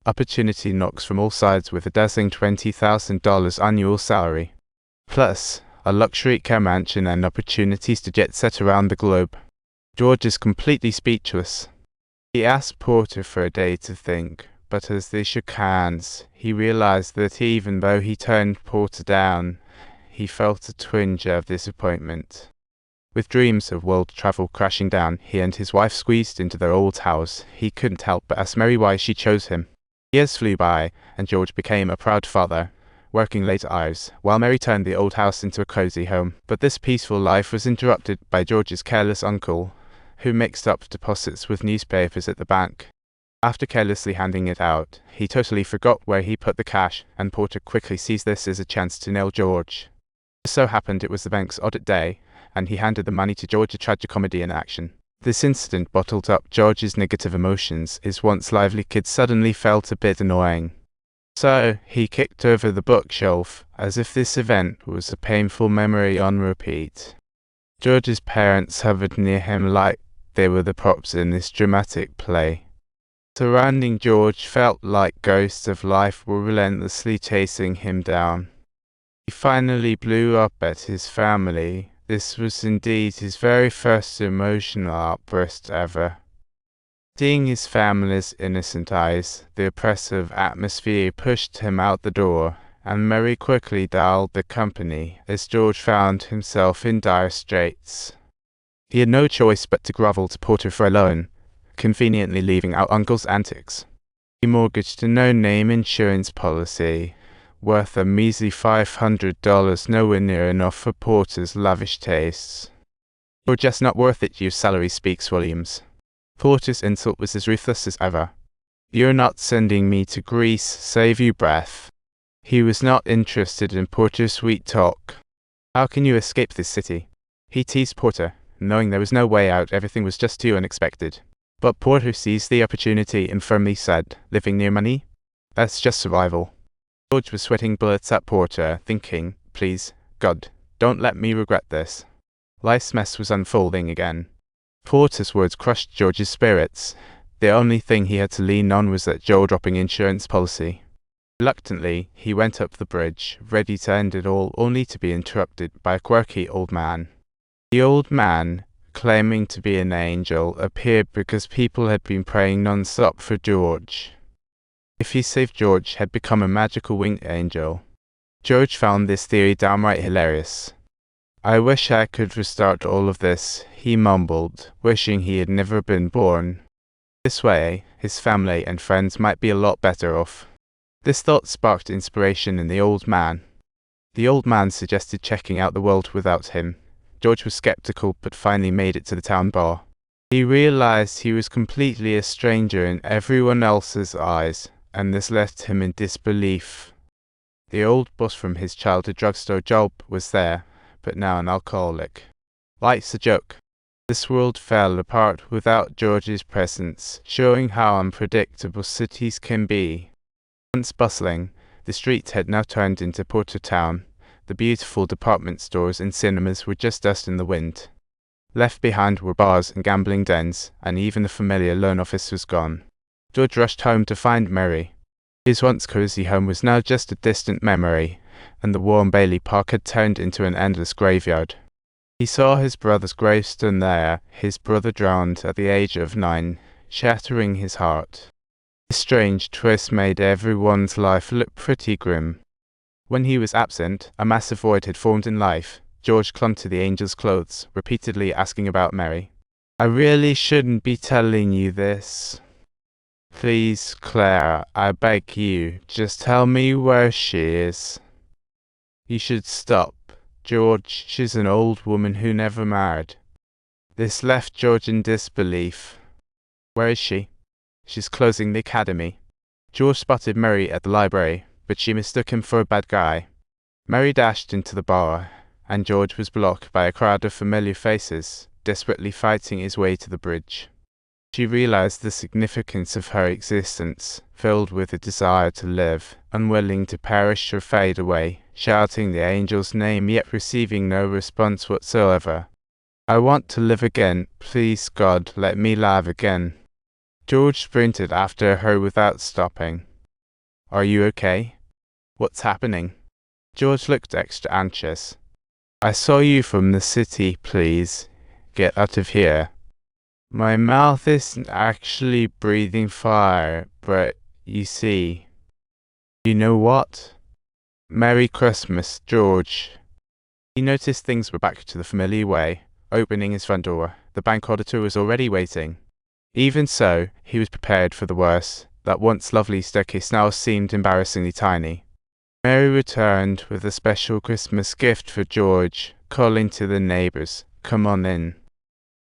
Opportunity knocks from all sides with a dazzling $20,000 annual salary, plus a luxury car mansion and opportunities to jet set around the globe. George is completely speechless. He asked Porter for a day to think, but as they shook hands, he realized that even though he turned Porter down, he felt a twinge of disappointment. With dreams of world travel crashing down, he and his wife squeezed into their old house. He couldn't help but ask Mary why she chose him. Years flew by, and George became a proud father, working late hours, while Mary turned the old house into a cozy home. But this peaceful life was interrupted by George's careless uncle, who mixed up deposits with newspapers at the bank. After carelessly handing it out, he totally forgot where he put the cash, and Porter quickly seized this as a chance to nail George. It so happened it was the bank's audit day, and he handed the money to George, a tragicomedy in action. This incident bottled up George's negative emotions. His once lively kid suddenly felt a bit annoying. So he kicked over the bookshelf, as if this event was a painful memory on repeat. George's parents hovered near him like they were the props in this dramatic play. Surrounding George felt like ghosts of life were relentlessly chasing him down. He finally blew up at his family. This was indeed his very first emotional outburst ever. Seeing his family's innocent eyes, the oppressive atmosphere pushed him out the door, and Mary quickly dialed the company as George found himself in dire straits. He had no choice but to grovel to Porter for a loan, conveniently leaving out Uncle's antics. He mortgaged a no-name insurance policy, worth a measly $500, nowhere near enough for Porter's lavish tastes. "You're just not worth it, your salary speaks volumes." Porter's insult was as ruthless as ever. "You're not sending me to Greece, save your breath." He was not interested in Porter's sweet talk. "How can you escape this city?" He teased Porter, knowing there was no way out. Everything was just too unexpected. But Porter seized the opportunity and firmly said, "Living near money? That's just survival." George was sweating bullets at Porter, thinking, "Please, God, don't let me regret this." Life's mess was unfolding again. Porter's words crushed George's spirits. The only thing he had to lean on was that jaw-dropping insurance policy. Reluctantly, he went up the bridge, ready to end it all, only to be interrupted by a quirky old man. The old man, claiming to be an angel, appeared because people had been praying non-stop for George. If he saved George, had become a magical winged angel. George found this theory downright hilarious. "I wish I could restart all of this," he mumbled, wishing he had never been born. This way, his family and friends might be a lot better off. This thought sparked inspiration in the old man. The old man suggested checking out the world without him. George was skeptical, but finally made it to the town bar. He realized he was completely a stranger in everyone else's eyes, and this left him in disbelief. The old boss from his childhood drugstore job was there, but now an alcoholic. Life's a joke. This world fell apart without George's presence, showing how unpredictable cities can be. Once bustling, the streets had now turned into Porter Town. The beautiful department stores and cinemas were just dust in the wind. Left behind were bars and gambling dens, and even the familiar loan office was gone. George rushed home to find Mary. His once cozy home was now just a distant memory, and the warm Bailey Park had turned into an endless graveyard. He saw his brother's gravestone there, his brother drowned at the age of 9, shattering his heart. This strange twist made everyone's life look pretty grim. When he was absent, a massive void had formed in life. George clung to the angel's clothes, repeatedly asking about Mary. "I really shouldn't be telling you this. Please, Claire, I beg you, just tell me where she is." "You should stop, George. She's an old woman who never married." This left George in disbelief. "Where is she?" "She's closing the academy." George spotted Mary at the library, but she mistook him for a bad guy. Mary dashed into the bar, and George was blocked by a crowd of familiar faces, desperately fighting his way to the bridge. She realized the significance of her existence, filled with a desire to live, unwilling to perish or fade away, shouting the angel's name yet receiving no response whatsoever. "I want to live again. Please, God, let me live again." George sprinted after her without stopping. Are you okay? What's happening? George looked extra anxious. I saw you from the city, please. Get out of here. My mouth isn't actually breathing fire, but you see. You know what? Merry Christmas, George. He noticed things were back to the familiar way. Opening his front door, the bank auditor was already waiting. Even so, he was prepared for the worst. That once lovely staircase now seemed embarrassingly tiny. Mary returned with a special Christmas gift for George, calling to the neighbors, "Come on in."